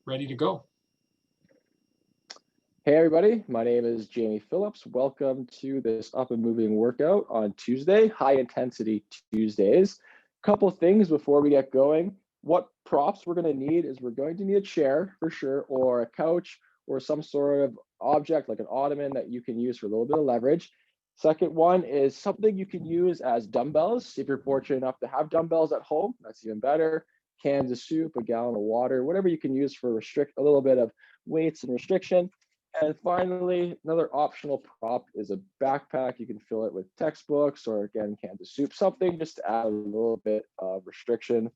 ready to go. Hey everybody, my name is Jamie Phillips. Welcome to this up and moving workout on Tuesday, high intensity Tuesdays. Couple things before we get going. What props we're going to need is we're going to need a chair for sure, or a couch, or some sort of object like an ottoman that you can use for a little bit of leverage. Second one is something you can use as dumbbells. If you're fortunate enough to have dumbbells at home, that's even better. Cans of soup, a gallon of water, whatever you can use for a little bit of weights and restriction. And finally, another optional prop is a backpack. You can fill it with textbooks or, again, cans of soup, something just to add a little bit of restriction.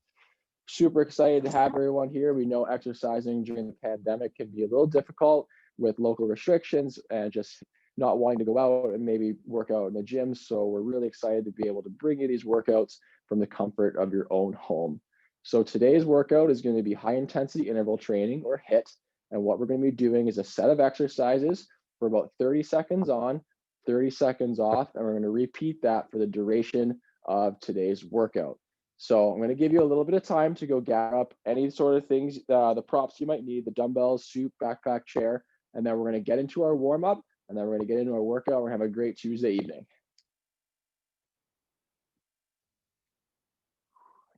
Super excited to have everyone here. We know exercising during the pandemic can be a little difficult with local restrictions and just not wanting to go out and maybe work out in the gym. So we're really excited to be able to bring you these workouts from the comfort of your own home. So today's workout is going to be high intensity interval training, or HIIT. And what we're going to be doing is a set of exercises for about 30 seconds on, 30 seconds off, and we're going to repeat that for the duration of today's workout. So I'm going to give you a little bit of time to go gather up any sort of things, the props you might need, the dumbbells, soup, backpack, chair, and then we're going to get into our warm-up, and then we're going to get into our workout. We're going to have a great Tuesday evening.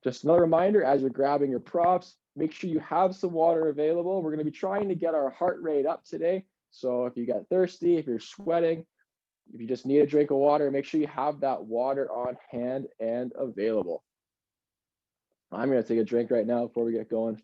Just another reminder, as you're grabbing your props, make sure you have some water available. We're going to be trying to get our heart rate up today. So if you get thirsty, if you're sweating, if you just need a drink of water, make sure you have that water on hand and available. I'm going to take a drink right now before we get going.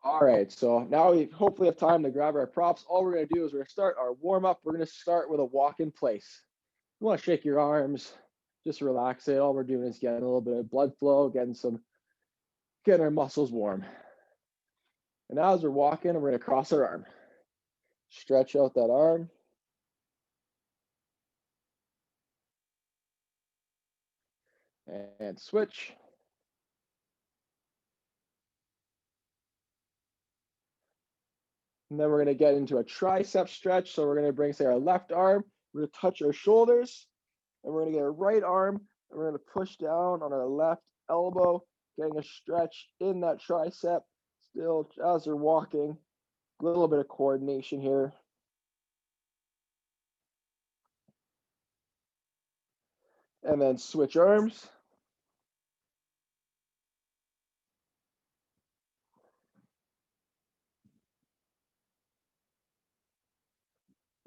All right, so now we hopefully have time to grab our props. All we're going to do is we're going to start our warm-up. We're going to start with a walk in place. You want to shake your arms, just relax it. All we're doing is getting a little bit of blood flow, getting our muscles warm. And now as we're walking, we're going to cross our arm. Stretch out that arm. And switch. And then we're going to get into a tricep stretch. So we're going to bring, say, our left arm. We're going to touch our shoulders. And we're going to get our right arm. And we're going to push down on our left elbow, getting a stretch in that tricep. Still, as we're walking, a little bit of coordination here. And then switch arms.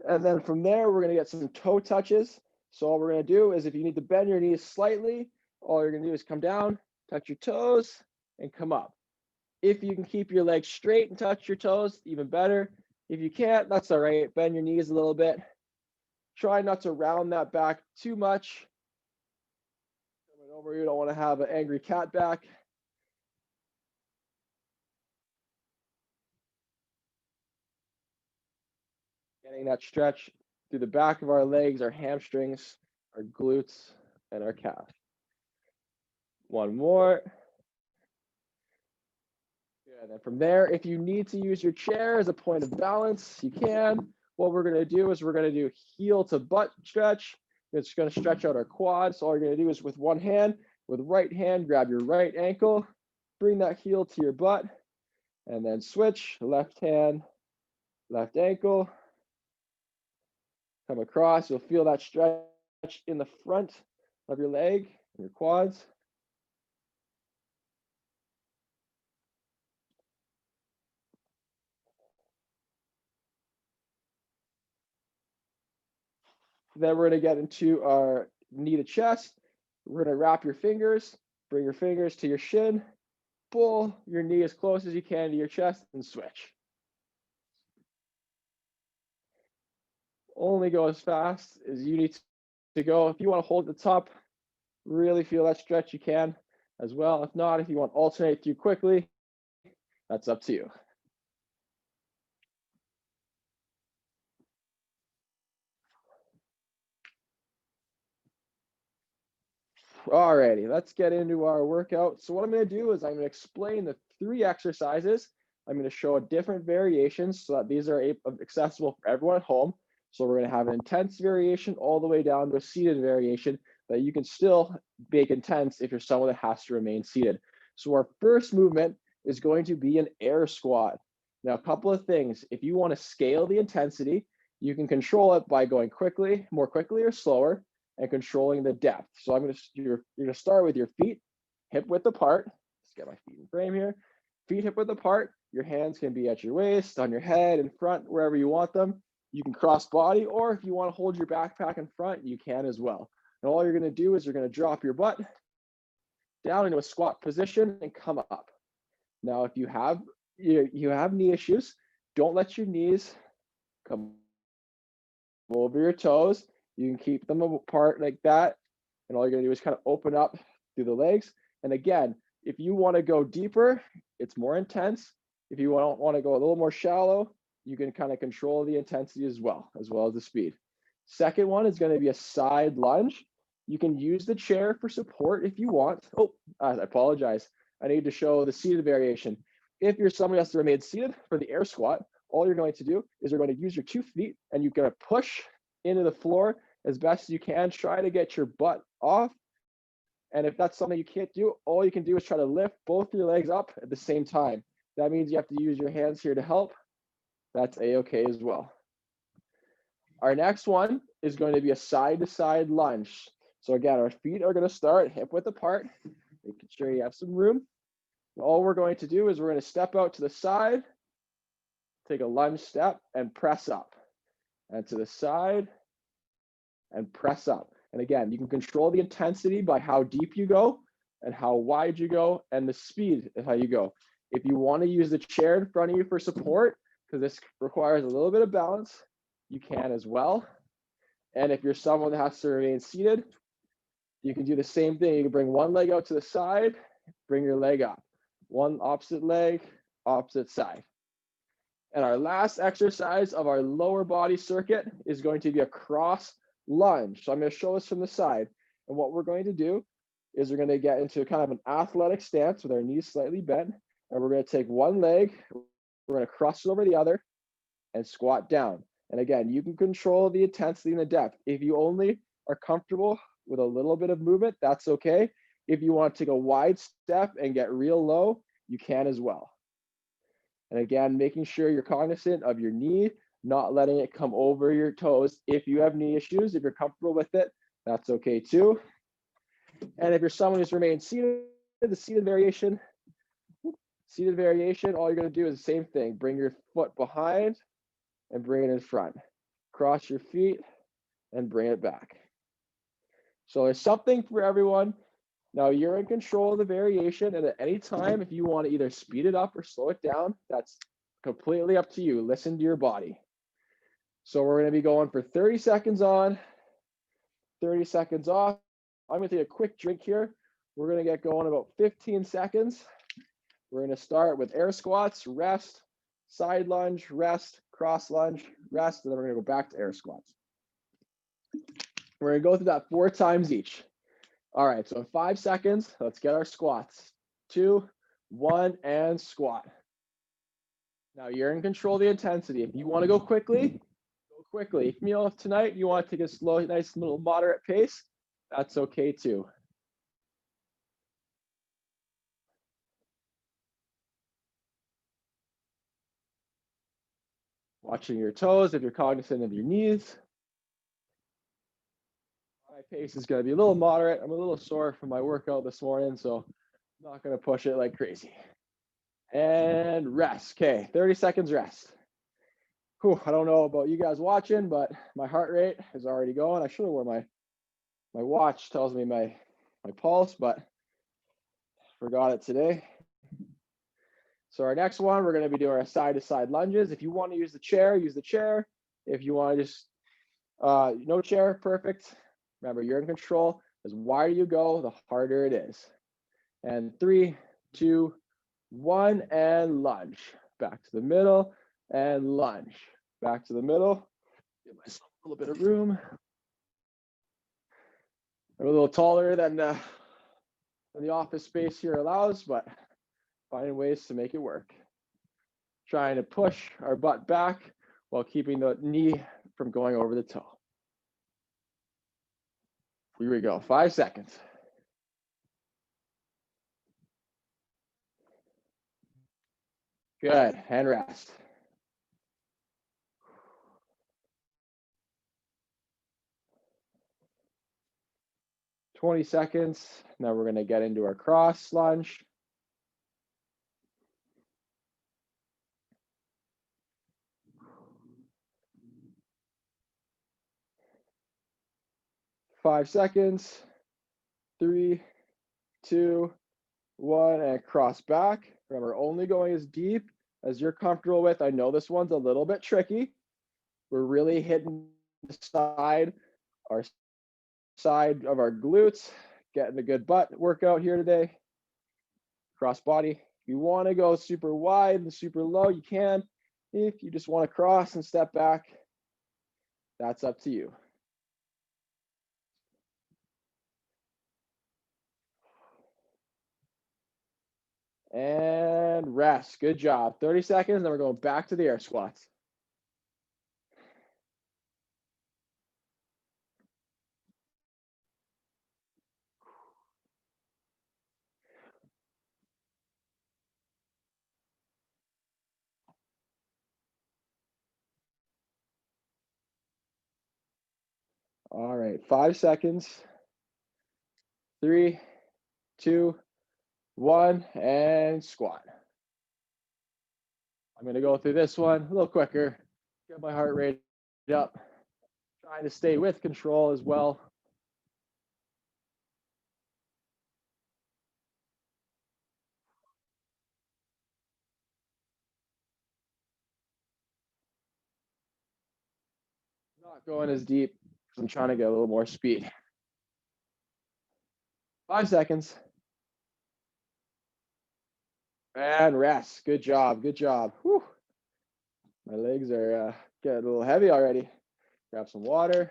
And then from there, we're going to get some toe touches. So all we're going to do is, if you need to bend your knees slightly, all you're going to do is come down, touch your toes, and come up. If you can keep your legs straight and touch your toes, even better. If you can't, that's all right. Bend your knees a little bit. Try not to round that back too much. Coming over, you don't want to have an angry cat back. Getting that stretch through the back of our legs, our hamstrings, our glutes, and our calf. One more. And then from there, if you need to use your chair as a point of balance, you can. What we're going to do is we're going to do heel to butt stretch. It's going to stretch out our quads. So all you're going to do is with one hand, with right hand, grab your right ankle, bring that heel to your butt, and then switch, left hand, left ankle. Come across, you'll feel that stretch in the front of your leg, your quads. Then we're going to get into our knee to chest. We're going to wrap your fingers, bring your fingers to your shin, pull your knee as close as you can to your chest, and switch. Only go as fast as you need to go. If you want to hold the top, really feel that stretch, you can as well. If not, if you want to alternate through quickly, that's up to you. Alrighty, let's get into our workout. So what I'm going to do is I'm going to explain the 3 exercises. I'm going to show different variations so that these are accessible for everyone at home. So we're going to have an intense variation all the way down to a seated variation. that you can still make intense if you're someone that has to remain seated. So our first movement is going to be an air squat. Now, a couple of things. If you want to scale the intensity, you can control it by going more quickly or slower, and controlling the depth. So you're going to start with your feet hip width apart. Let's get my feet in frame here. Feet hip width apart. Your hands can be at your waist, on your head, in front, wherever you want them. You can cross body, or if you want to hold your backpack in front, you can as well. And all you're going to do is you're going to drop your butt down into a squat position and come up. Now, if you have knee issues, don't let your knees come over your toes. You can keep them apart like that. And all you're going to do is kind of open up through the legs. And again, if you want to go deeper, it's more intense. If you want to go a little more shallow, you can kind of control the intensity as well as the speed. Second one is going to be a side lunge. You can use the chair for support if you want. Oh, I apologize. I need to show the seated variation. If you're someone who has to remain seated for the air squat, all you're going to do is you're going to use your 2 feet and you're going to push into the floor as best as you can. Try to get your butt off. And if that's something you can't do, all you can do is try to lift both your legs up at the same time. That means you have to use your hands here to help. That's a-okay as well. Our next one is going to be a side-to-side lunge. So again, our feet are going to start hip width apart, making sure you have some room. All we're going to do is we're going to step out to the side, take a lunge step, and press up. And to the side, and press up. And again, you can control the intensity by how deep you go and how wide you go and the speed of how you go. If you want to use the chair in front of you for support, because this requires a little bit of balance, you can as well. And if you're someone that has to remain seated, you can do the same thing. You can bring one leg out to the side, bring your leg up. One opposite leg, opposite side. And our last exercise of our lower body circuit is going to be a cross lunge. So I'm going to show this from the side. And what we're going to do is we're going to get into kind of an athletic stance with our knees slightly bent. And we're going to take one leg, we're going to cross it over the other and squat down. And again, you can control the intensity and the depth. If you only are comfortable with a little bit of movement, that's okay. If you want to take a wide step and get real low, you can as well. And again, making sure you're cognizant of your knee, not letting it come over your toes. If you have knee issues, if you're comfortable with it, that's okay too. And if you're someone who's remained seated, the seated variation, all you're going to do is the same thing. Bring your foot behind and bring it in front. Cross your feet and bring it back. So there's something for everyone. Now you're in control of the variation, and at any time, if you want to either speed it up or slow it down, that's completely up to you. Listen to your body. So we're going to be going for 30 seconds on, 30 seconds off. I'm going to take a quick drink here. We're going to get going in about 15 seconds. We're going to start with air squats, rest, side lunge, rest, cross lunge, rest, and then we're going to go back to air squats. We're going to go through that 4 times each. All right, so in 5 seconds, let's get our squats. 2, 1, and squat. Now you're in control of the intensity. If you want to go quickly, go quickly. If tonight you want to take a slow, nice little moderate pace, that's okay too. Watching your toes if you're cognizant of your knees. My pace is going to be a little moderate. I'm a little sore from my workout this morning, so I'm not going to push it like crazy. And rest. Okay, 30 seconds rest. Whew, I don't know about you guys watching, but my heart rate is already going. I should have worn my watch, tells me my pulse, but forgot it today. So our next one, we're going to be doing our side-to-side lunges. If you want to use the chair, use the chair. If you want to just no chair, perfect. Remember, you're in control. As wider you go, the harder it is. And 3, 2, 1, and lunge. Back to the middle and lunge. Back to the middle. Give myself a little bit of room. I'm a little taller than the office space here allows, but finding ways to make it work. Trying to push our butt back while keeping the knee from going over the toe. Here we go, 5 seconds. Good, and rest. "20 seconds. Now we're gonna get into our cross lunge. "5 seconds. 3, 2, 1, and cross back. Remember, only going as deep as you're comfortable with. I know this one's a little bit tricky. We're really hitting the our side of our glutes, getting a good butt workout here today. Cross body. If you want to go super wide and super low, you can. If you just want to cross and step back, that's up to you. And rest. Good job. 30 seconds, then we're going back to the air squats. All right, 5 seconds. 3, 2, 1, and squat. I'm gonna go through this one a little quicker. Get my heart rate up. Trying to stay with control as well. Not going as deep because I'm trying to get a little more speed. 5 seconds. And rest. Good job. Good job. Whew. My legs are getting a little heavy already. Grab some water.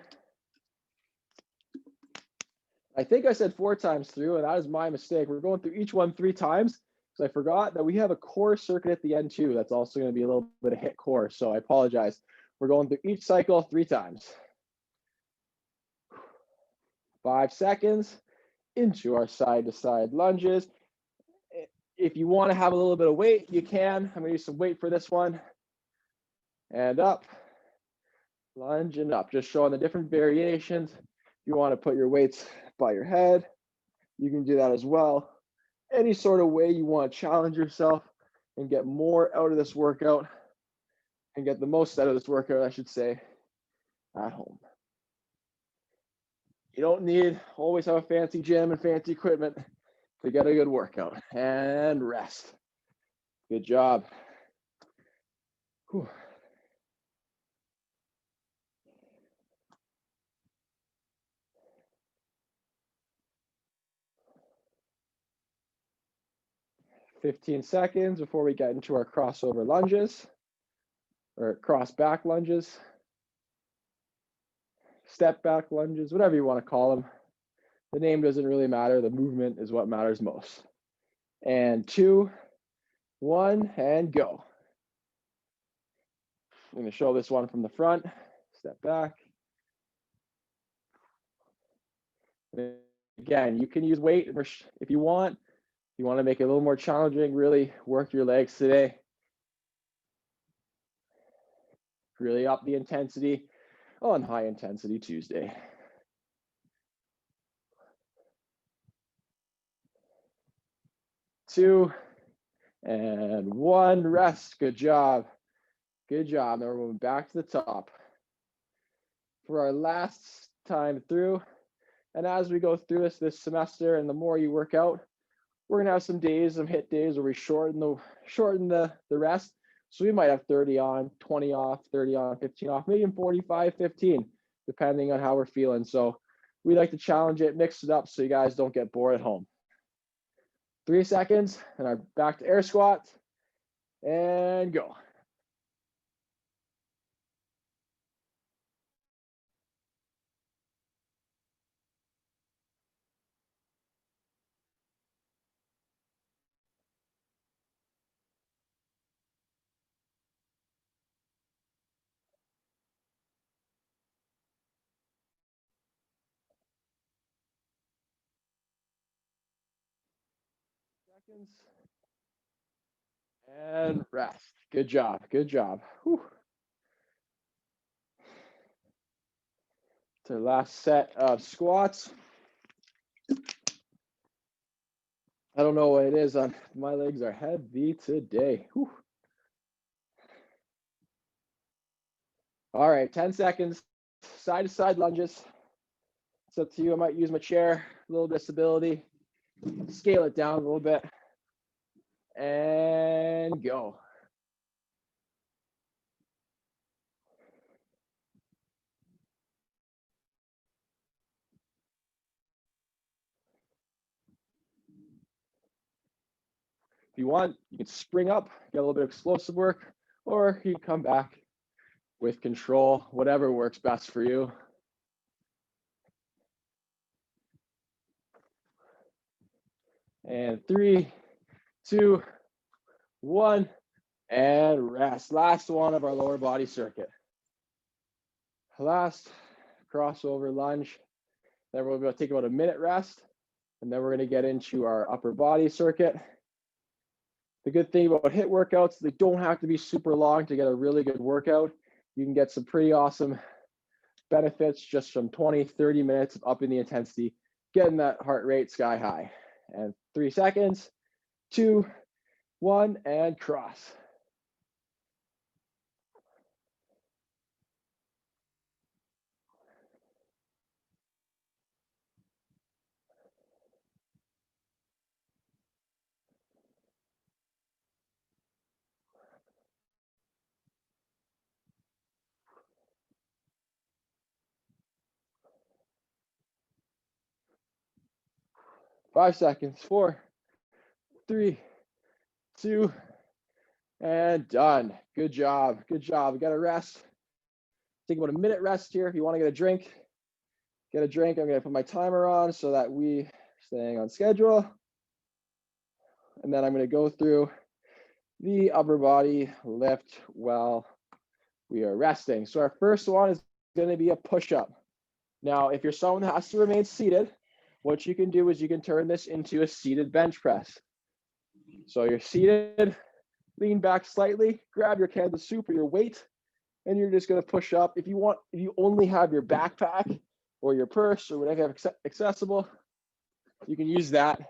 I think I said 4 times through, and that is my mistake. We're going through each one 3 times because I forgot that we have a core circuit at the end too. That's also going to be a little bit of HIIT core, so I apologize. We're going through each cycle 3 times. 5 seconds into our side-to-side lunges. If you want to have a little bit of weight, you can. I'm going to use some weight for this one. And up, lunge and up. Just showing the different variations. If you want to put your weights by your head, you can do that as well. Any sort of way you want to challenge yourself and get more out of this workout and get the most out of this workout, I should say, at home. You don't need always have a fancy gym and fancy equipment to get a good workout. And rest. Good job. Whew. "15 seconds before we get into our crossover lunges or cross back lunges, step back lunges, whatever you want to call them. The name doesn't really matter. The movement is what matters most. And 2, 1, and go. I'm going to show this one from the front. Step back. Again, you can use weight if you want. If you want to make it a little more challenging, really work your legs today. Really up the intensity on High Intensity Tuesday. Two, and 1, rest. Good job. Good job. Now we're moving back to the top. For our last time through, and as we go through this semester, and the more you work out, we're gonna have some days, some HIIT days where we shorten the rest. So we might have 30 on, 20 off, 30 on, 15 off, maybe 45, 15, depending on how we're feeling. So we like to challenge it, mix it up so you guys don't get bored at home. 3 seconds, and our back to air squats, and go. seconds. And rest. Good job. Good job. Whew. To the last set of squats. I don't know what it is. My legs are heavy today. Whew. All right, 10 seconds. Side to side lunges. It's up to you. I might use my chair, a little bit of stability. Scale it down a little bit. And go. If you want, you can spring up, get a little bit of explosive work, or you can come back with control, whatever works best for you. And 3, 2, 1, and rest. Last one of our lower body circuit. Last crossover lunge. Then we're going to take about a minute rest, and then we're going to get into our upper body circuit. The good thing about HIIT workouts, they don't have to be super long to get a really good workout. You can get some pretty awesome benefits just from 20, 30 minutes of upping the intensity, getting that heart rate sky high. And 3 seconds, 2, 1, and cross. Five seconds, 4, 3, 2, and done. Good job. Good job. We got to rest. Take about a minute rest here. If you want to get a drink, get a drink. I'm going to put my timer on so that we staying on schedule. And then I'm going to go through the upper body lift while we are resting. So our first one is going to be a push-up. Now, if you're someone that has to remain seated, what you can do is you can turn this into a seated bench press. So you're seated, lean back slightly, grab your can of soup or your weight, and you're just going to push up. If you only have your backpack or your purse or whatever you have accessible, you can use that,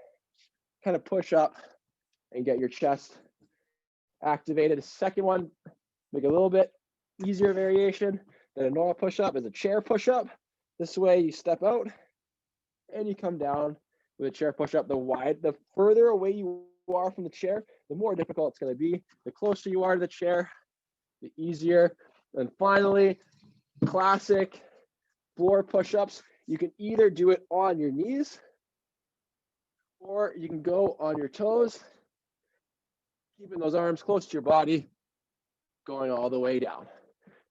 kind of push up and get your chest activated. The second one, make a little bit easier variation than a normal push-up, is a chair push-up. This way you step out and you come down with a chair push-up. The further away you are from the chair, the more difficult it's going to be. The closer you are to the chair, the easier. And finally, classic floor push-ups. You can either do it on your knees or you can go on your toes, keeping those arms close to your body, going all the way down.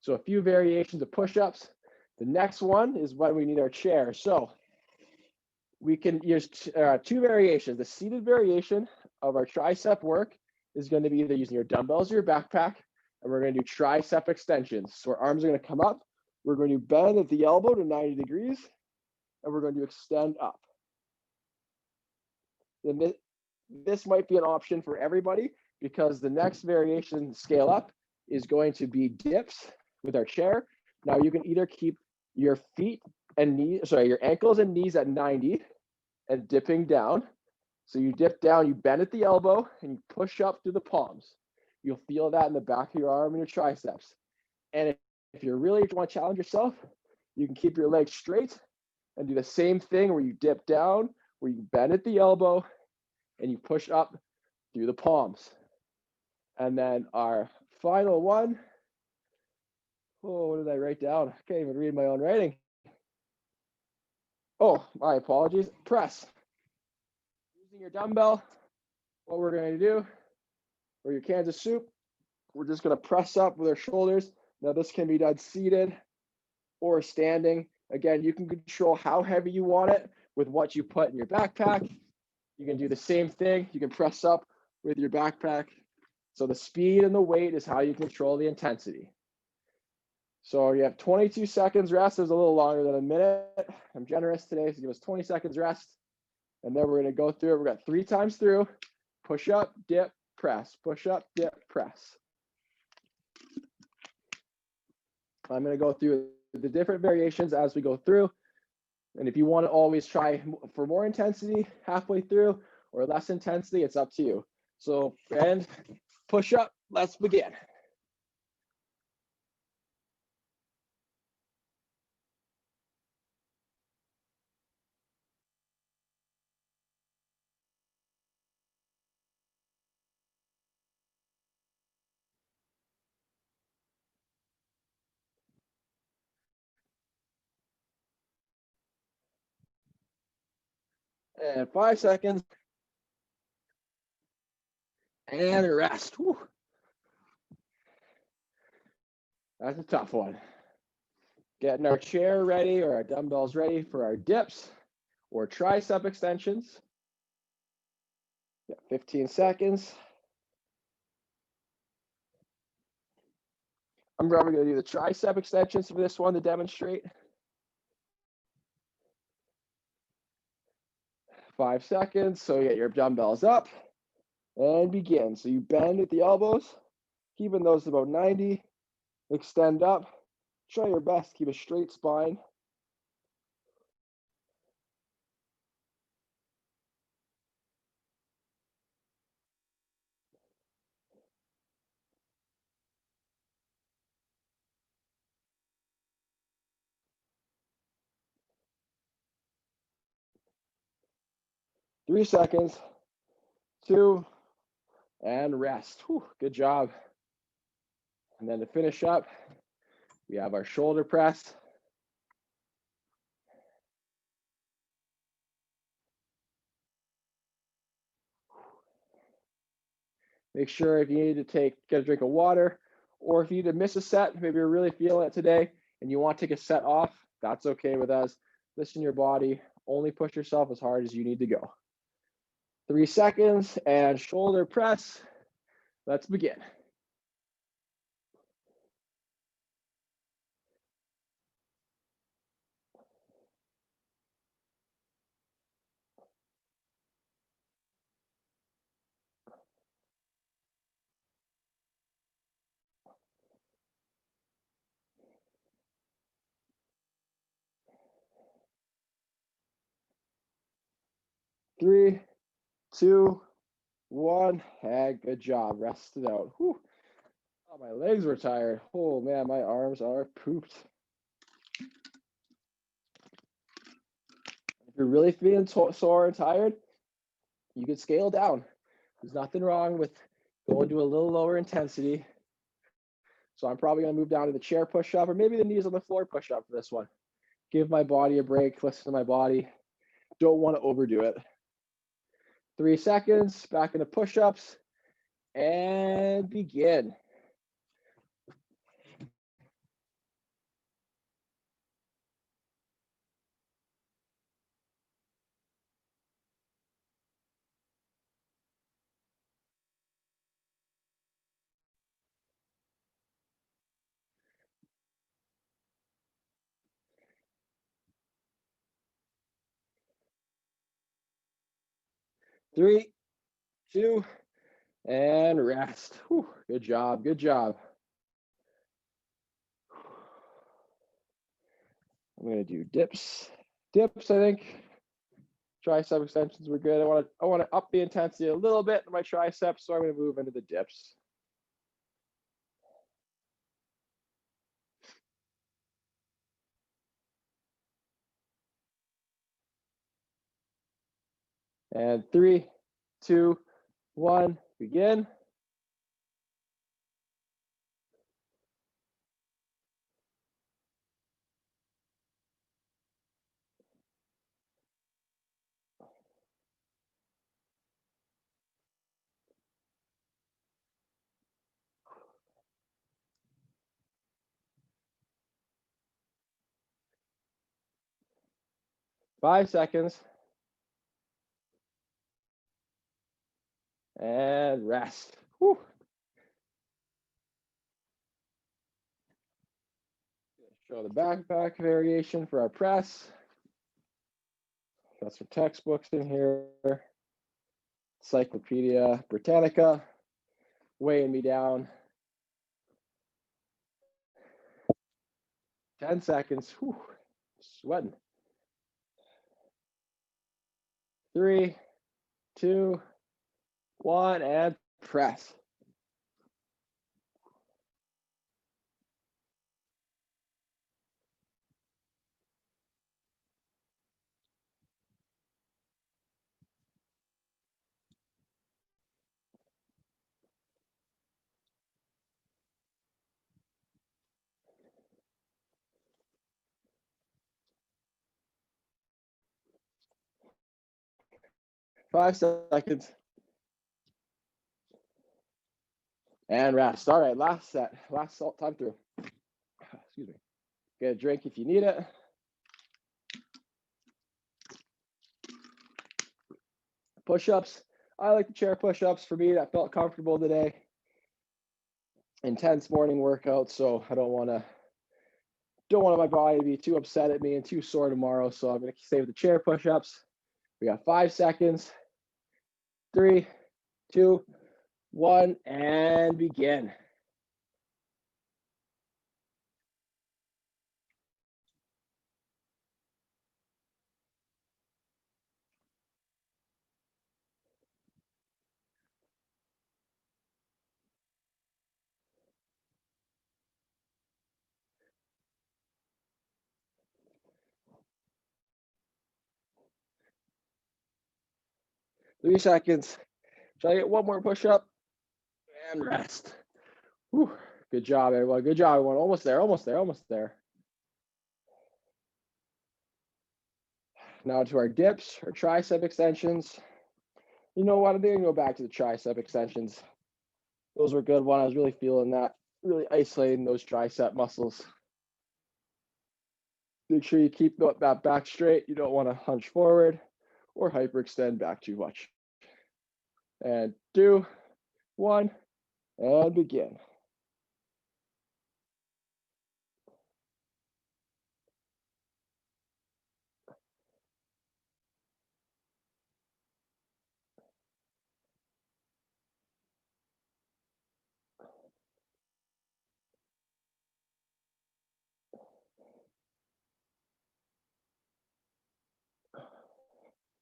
So a few variations of push-ups. The next one is when we need our chair. So we can use 2 variations. The seated variation of our tricep work is going to be either using your dumbbells or your backpack, and we're going to do tricep extensions. So our arms are going to come up. We're going to bend at the elbow to 90 degrees, and we're going to extend up. Then this might be an option for everybody, because the next variation, scale up, is going to be dips with our chair. Now you can either keep your your ankles and knees at 90 and dipping down. So you dip down, you bend at the elbow, and you push up through the palms. You'll feel that in the back of your arm and your triceps. And if you really want to challenge yourself, you can keep your legs straight and do the same thing where you dip down, where you bend at the elbow, and you push up through the palms. And then our final one, what did I write down? I can't even read my own writing. Oh, my apologies. Press. Using your dumbbell, what we're going to do, or your cans of soup, we're just going to press up with our shoulders. Now this can be done seated or standing. Again, you can control how heavy you want it with what you put in your backpack. You can do the same thing. You can press up with your backpack. So the speed and the weight is how you control the intensity. So you have 22 seconds rest. It was a little longer than a minute. I'm generous today, so give us 20 seconds rest. And then we're going to go through it. We've got 3 times through. Push up, dip, press. Push up, dip, press. I'm going to go through the different variations as we go through. And if you want to always try for more intensity halfway through or less intensity, it's up to you. So, and push up, let's begin. And 5 seconds. And rest. Whew. That's a tough one. Getting our chair ready or our dumbbells ready for our dips or tricep extensions. 15 seconds. I'm probably going to do the tricep extensions for this one to demonstrate. 5 seconds. So you get your dumbbells up and begin. So you bend at the elbows, keeping those about 90. Extend up. Try your best to keep a straight spine. Three seconds. 2, and rest. Whew, good job. And then to finish up, we have our shoulder press. Make sure if you need to get a drink of water, or if you need to miss a set, maybe you're really feeling it today and you want to take a set off, that's okay with us. Listen to your body. Only push yourself as hard as you need to go. 3 seconds and shoulder press. Let's begin. Three, 2, 1, and good job. Rest it out. Whew. Oh, my legs were tired. Oh man, my arms are pooped. If you're really feeling sore and tired, you can scale down. There's nothing wrong with going to a little lower intensity. So I'm probably going to move down to the chair push-up or maybe the knees on the floor push-up for this one. Give my body a break, listen to my body. Don't want to overdo it. 3 seconds, back into push-ups, and begin. Three, 2, and rest. Whew, good job, good job. I'm going to do dips. Dips, I think. Tricep extensions were good. I want to up the intensity a little bit in my triceps, so I'm going to move into the dips. And 3, 2, 1, begin. Five seconds. And rest. Whew. Show the backpack variation for our press. Got some textbooks in here. Encyclopedia Britannica weighing me down. 10 seconds. Whew, sweating. 3, 2, 1, and press. Five seconds. And rest. All right, last set. Last time through. Excuse me. Get a drink if you need it. Push-ups. I like the chair push-ups. For me, that felt comfortable today. Intense morning workout, so I don't want my body to be too upset at me and too sore tomorrow. So I'm going to stay with the chair push-ups. We got 5 seconds. 3, 2, 1, and begin. Three seconds. Try to get one more push-up and rest. Whew. Good job, everyone. Good job, everyone. Almost there, almost there, almost there. Now to our dips, our tricep extensions. You know what? I'm going to go back to the tricep extensions. Those were good one. I was really feeling that, really isolating those tricep muscles. Make sure you keep that back straight. You don't want to hunch forward or hyperextend back too much. And 2, 1, and begin.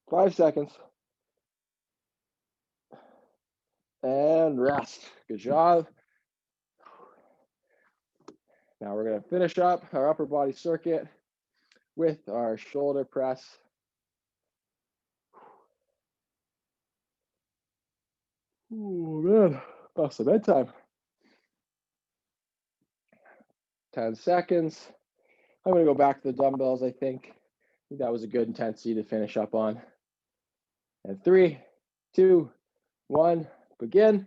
Five seconds. And rest. Good job. Now we're going to finish up our upper body circuit with our shoulder press. Oh man, past the bedtime. 10 seconds. I'm going to go back to the dumbbells, I think. That was a good intensity to finish up on. And 3, 2, 1, begin.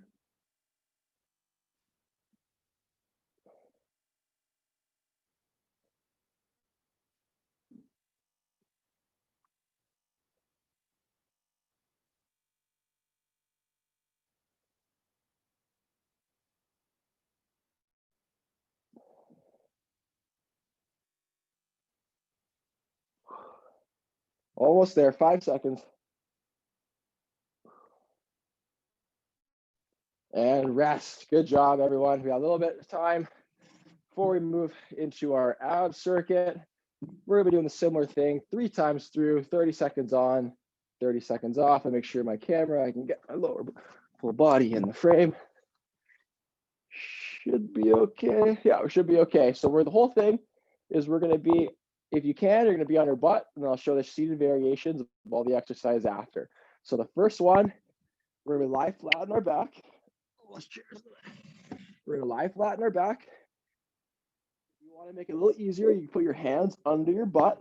Almost there, 5 seconds. And rest. Good job, everyone. We got a little bit of time before we move into our ab circuit. We're gonna be doing the similar thing 3 times through, 30 seconds on, 30 seconds off. I make sure my camera, I can get my lower full body in the frame. Should be okay. Yeah, we should be okay. So the whole thing is we're gonna be, if you can, you're gonna be on your butt, and I'll show the seated variations of all the exercise after. So the first one, we're gonna lie flat on our back. We're gonna lie flat on our back. If you want to make it a little easier, you can put your hands under your butt,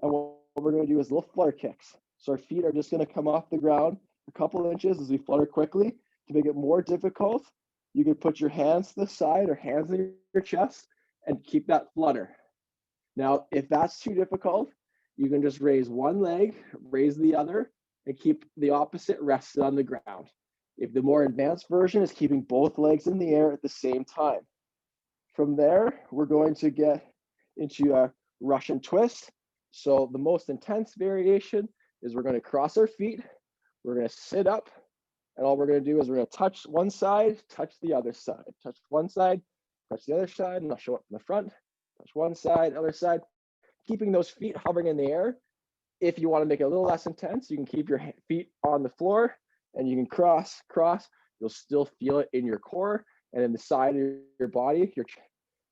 and what we're gonna do is little flutter kicks. So our feet are just gonna come off the ground a couple inches as we flutter quickly. To make it more difficult, you can put your hands to the side or hands in your chest and keep that flutter. Now, if that's too difficult, you can just raise one leg, raise the other, and keep the opposite rested on the ground. If the more advanced version is keeping both legs in the air at the same time. From there, we're going to get into a Russian twist. So the most intense variation is we're going to cross our feet. We're going to sit up. And all we're going to do is we're going to touch one side, touch the other side, touch one side, touch the other side, and I'll show up in the front, touch one side, other side, keeping those feet hovering in the air. If you want to make it a little less intense, you can keep your feet on the floor and you can cross. You'll still feel it in your core and in the side of your body, your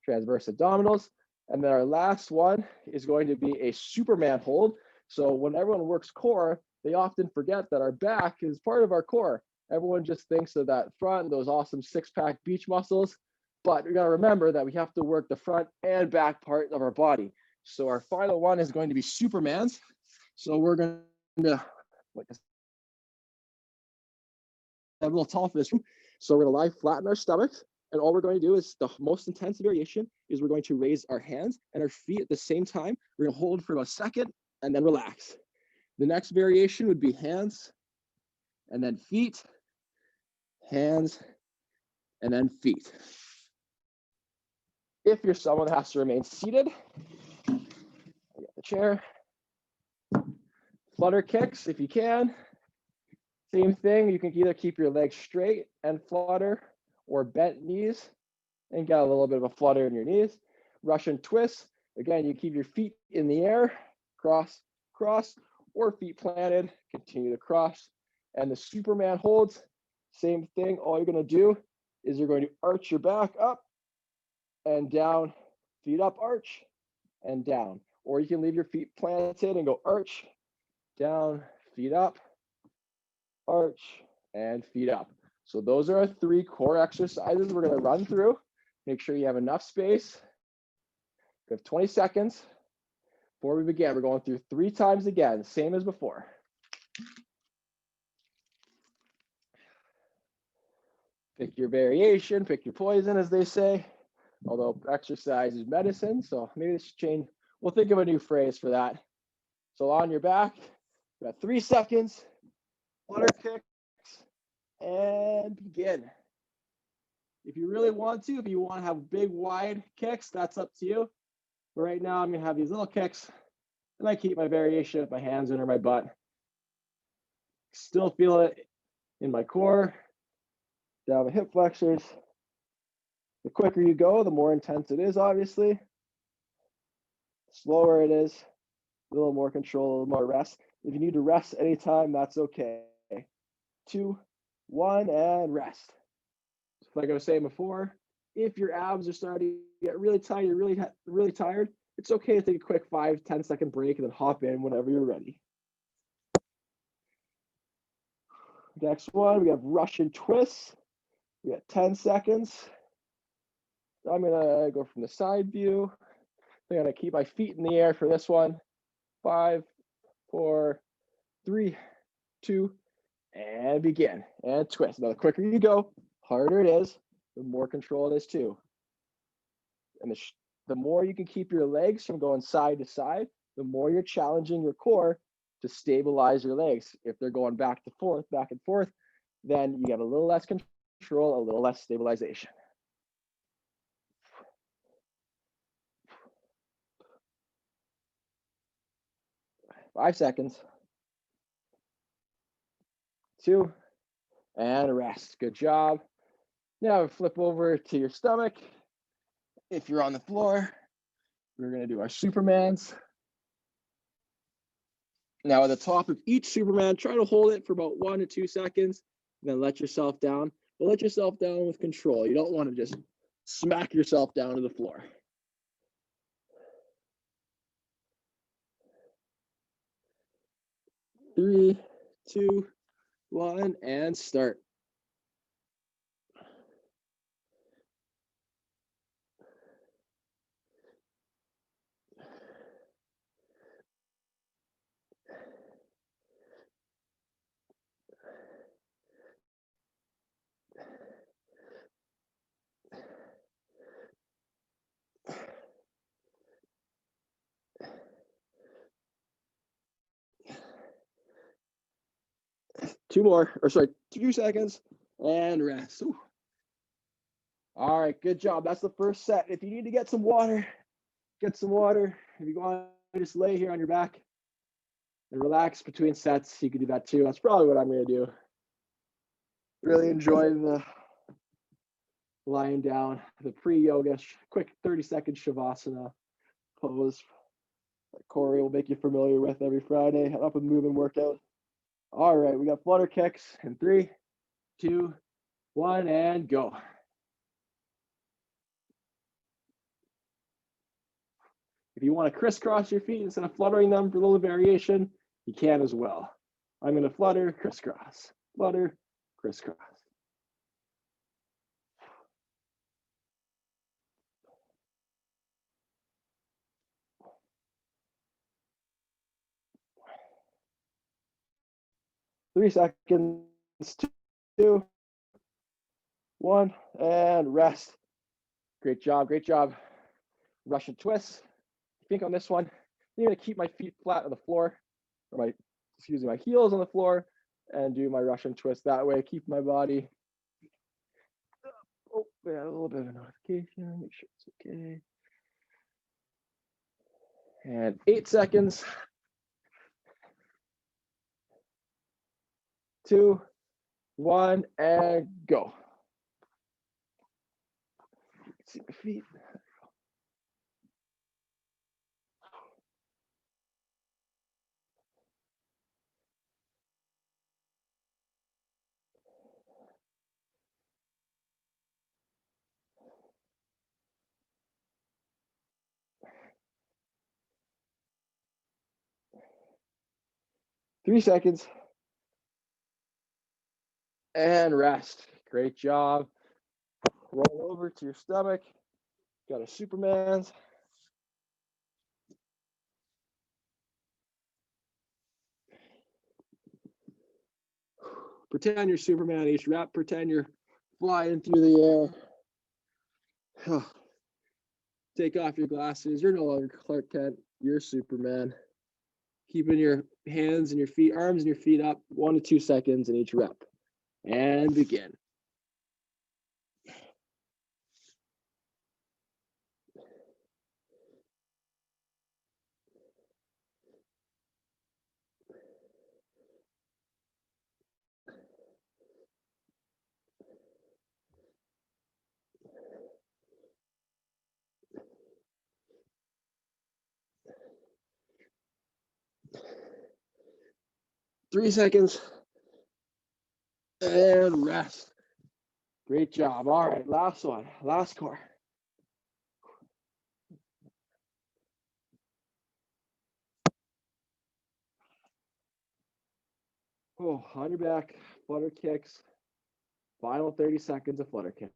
transverse abdominals. And then our last one is going to be a Superman hold. So when everyone works core, they often forget that our back is part of our core. Everyone just thinks of that front, those awesome six-pack beach muscles. But we got to remember that we have to work the front and back part of our body. So our final one is going to be Supermans. So we're going to, like a little tall for this room. So we're going to lie flat in our stomachs. And all we're going to do is the most intense variation is we're going to raise our hands and our feet at the same time. We're going to hold for about a second and then relax. The next variation would be hands and then feet, hands, and then feet. If you're someone that has to remain seated, I got the chair. Flutter kicks if you can. Same thing, you can either keep your legs straight and flutter or bent knees and get a little bit of a flutter in your knees. Russian twists, again, you keep your feet in the air, cross, or feet planted, continue to cross. And the Superman holds, same thing, all you're gonna do is you're going to arch your back up and down, feet up, arch, and down. Or you can leave your feet planted and go arch, down, feet up, arch, and feet up. So those are our 3 core exercises we're going to run through. Make sure you have enough space. We have 20 seconds before we begin. We're going through 3 times again, same as before. Pick your variation, pick your poison, as they say. Although exercise is medicine, so maybe this should change. We'll think of a new phrase for that. So on your back, we got 3 seconds. Flutter kicks and begin. If you really want to, if you want to have big, wide kicks, that's up to you. But right now, I'm going to have these little kicks, and I keep my variation with my hands under my butt. Still feel it in my core, down my hip flexors. The quicker you go, the more intense it is, obviously. The slower it is, a little more control, a little more rest. If you need to rest anytime, that's okay. 2, 1, and rest. Like I was saying before, if your abs are starting to get really tight, you're really tired, it's okay to take a quick 5-10 second break and then hop in whenever you're ready. Next one, we have Russian twists. We got 10 seconds. I'm gonna go from the side view. I'm gonna keep my feet in the air for this one. 5, 4, 3, 2, and begin. And twist. Now, the quicker you go, harder it is, the more control it is too. And the more you can keep your legs from going side to side, the more you're challenging your core to stabilize your legs. If they're going back and forth, then you get a little less control, a little less stabilization. Five seconds. 2, and rest. Good job. Now flip over to your stomach. If you're on the floor, we're going to do our Supermans. Now at the top of each Superman, try to hold it for about 1 to 2 seconds, and then let yourself down. But let yourself down with control. You don't want to just smack yourself down to the floor. Three, 2, 1, and start. Two seconds, and rest. Ooh. All right, good job. That's the first set. If you need to get some water, get some water. If you want to just lay here on your back and relax between sets, you can do that too. That's probably what I'm going to do. Really enjoying the lying down, the pre-yoga, quick 30-second Shavasana pose that Corey will make you familiar with every Friday, up and moving workout. All right, we got flutter kicks in 3, 2, 1, and go. If you want to crisscross your feet instead of fluttering them for a little variation, you can as well. I'm going to flutter, crisscross, flutter, crisscross. Three seconds, 2, 1, and rest. Great job, great job. Russian twist. I think on this one, I'm going to keep my feet flat on the floor, or my heels on the floor, and do my Russian twist that way. Keep my body. Oh, we got a little bit of a notification. Make sure it's okay. And 8 seconds. 2, 1, and go. See my feet. 3 seconds. And rest. Great job. Roll over to your stomach. Got a Superman's. Pretend you're Superman each rep. Pretend you're flying through the air. Take off your glasses. You're no longer Clark Kent. You're Superman. Keeping your hands and your feet, arms and your feet up 1 to 2 seconds in each rep. And begin. Three seconds. And rest. Great job. All right, last one, last core. Oh, on your back, flutter kicks. Final 30 seconds of flutter kicks.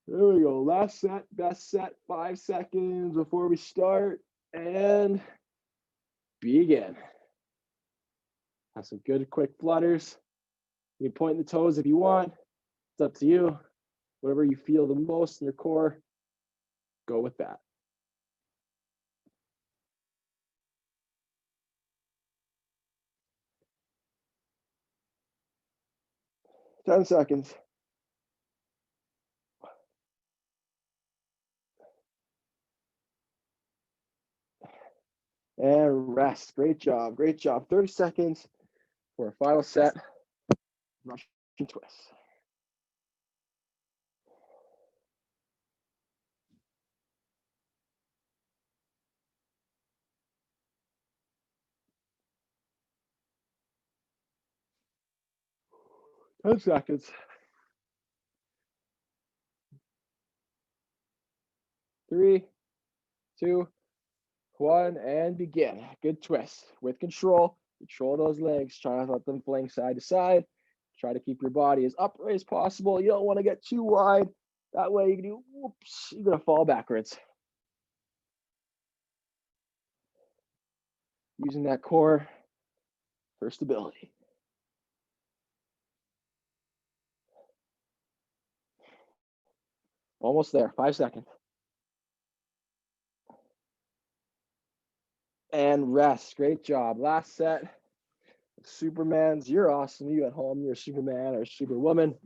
There we go. Last set, best set, 5 seconds before we start, and begin. Have some good quick flutters. You can point the toes if you want. It's up to you. Whatever you feel the most in your core, go with that. 10 seconds. And rest. Great job. Great job. 30 seconds for a final set. Russian twist. Ten seconds. 3, 2, 1, and begin. Good twist with control. Control those legs. Try not to let them fling side to side. Try to keep your body as upright as possible. You don't want to get too wide. That way you can do, whoops, you're going to fall backwards. Using that core for stability. Almost there. 5 seconds. And rest. Great job. Last set. Supermans, you're awesome. You at home, you're a Superman or a Superwoman.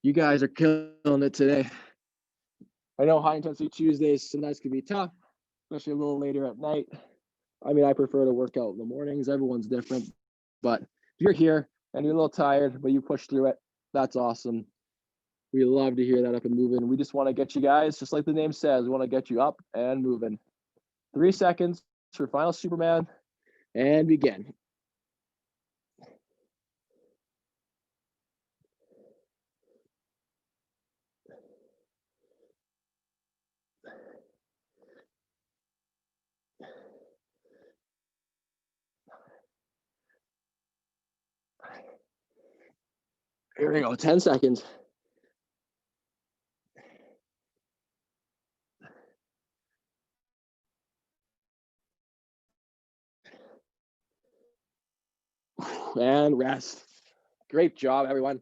You guys are killing it today. I know high intensity Tuesdays sometimes can be tough, especially a little later at night. I mean, I prefer to work out in the mornings. Everyone's different, but if you're here and you're a little tired, but you push through it, that's awesome. We love to hear that up and moving. We just want to get you guys, just like the name says, we want to get you up and moving. 3 seconds for final Superman and begin. Here we go, 10 seconds. And rest. Great job, everyone.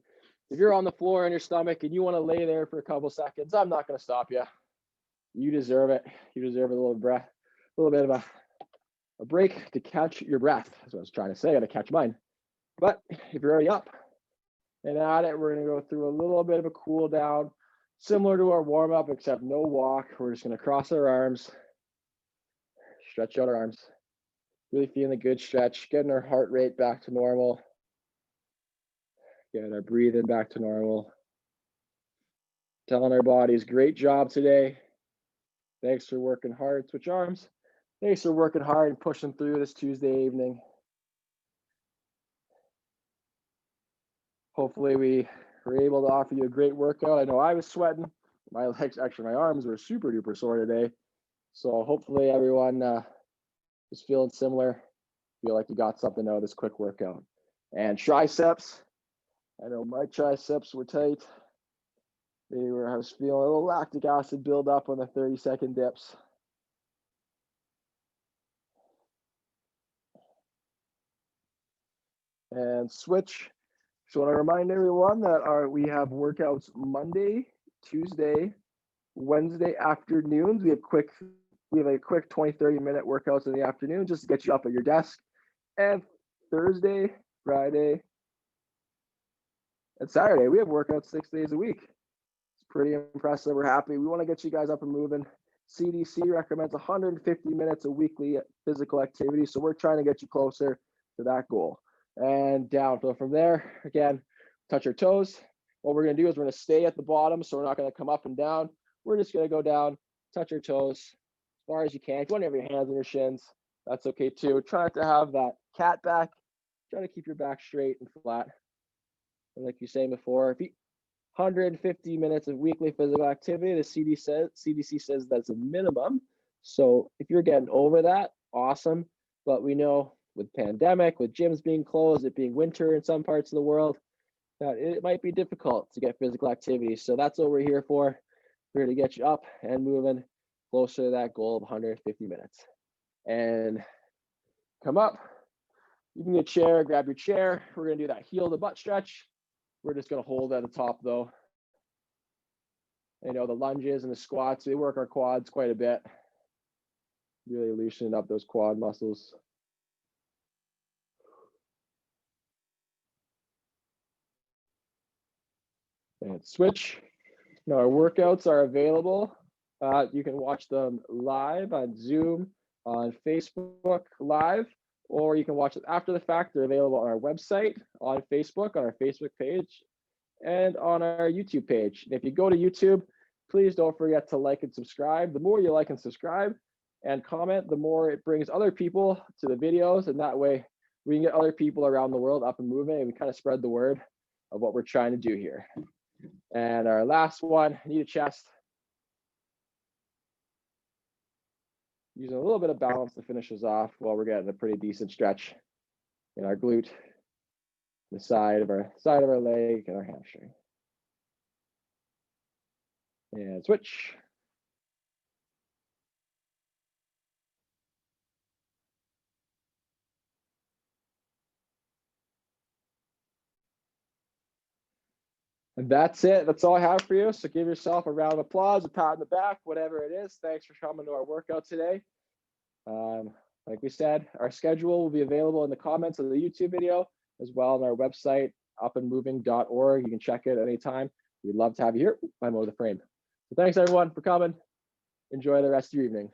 If you're on the floor on your stomach and you want to lay there for a couple seconds, I'm not going to stop you. You deserve it. You deserve a little breath, a little bit of a break to catch your breath. That's what I was trying to say. I got to catch mine. But if you're already up and at it, we're going to go through a little bit of a cool down, similar to our warm up, except no walk. We're just going to cross our arms, stretch out our arms, really feeling a good stretch, getting our heart rate back to normal, getting our breathing back to normal, telling our bodies, great job today. Thanks for working hard. Switch arms. Thanks for working hard and pushing through this Tuesday evening. Hopefully we were able to offer you a great workout. I know I was sweating. My legs, actually my arms were super duper sore today. So hopefully everyone is feeling similar. Feel like you got something out of this quick workout. And triceps. I know my triceps were tight. I was feeling a little lactic acid build up on the 30-second dips. And switch. So I want to remind everyone that we have workouts Monday, Tuesday, Wednesday afternoons. We have a quick 20-30 minute workouts in the afternoon just to get you up at your desk. And Thursday, Friday, and Saturday, we have workouts 6 days a week. It's pretty impressive. We're happy. We want to get you guys up and moving. CDC recommends 150 minutes of weekly physical activity. So we're trying to get you closer to that goal. And down. So from there, again, touch our toes. What we're going to do is we're going to stay at the bottom. So we're not going to come up and down. We're just going to go down, touch our toes as far as you can. If you want to have your hands on your shins, that's okay too. Try not to have that cat back. Try to keep your back straight and flat. And like you were saying before, if you 150 minutes of weekly physical activity, the CDC says that's a minimum. So if you're getting over that, awesome. But we know with pandemic, with gyms being closed, it being winter in some parts of the world, that it might be difficult to get physical activity. So that's what we're here for. We're here to get you up and moving closer to that goal of 150 minutes. And come up. You can get a chair, grab your chair. We're going to do that heel to butt stretch. We're just going to hold at the top though. You know, the lunges and the squats, they work our quads quite a bit. Really loosening up those quad muscles. And switch. Now our workouts are available. You can watch them live on Zoom, on Facebook Live, or you can watch it after the fact. They're available on our website, on Facebook, on our Facebook page, and on our YouTube page. And if you go to YouTube, please don't forget to like and subscribe. The more you like and subscribe and comment, the more it brings other people to the videos. And that way we can get other people around the world up and moving, and we kind of spread the word of what we're trying to do here. And our last one, knee to chest. Using a little bit of balance to finish us off while we're getting a pretty decent stretch in our glute, the side of our leg, and our hamstring. And switch. And that's it. That's all I have for you. So give yourself a round of applause, a pat on the back, whatever it is. Thanks for coming to our workout today. Like we said, our schedule will be available in the comments of the YouTube video, as well on our website, upandmoving.org. You can check it anytime. We'd love to have you here. I'm over the frame. So thanks everyone for coming. Enjoy the rest of your evening.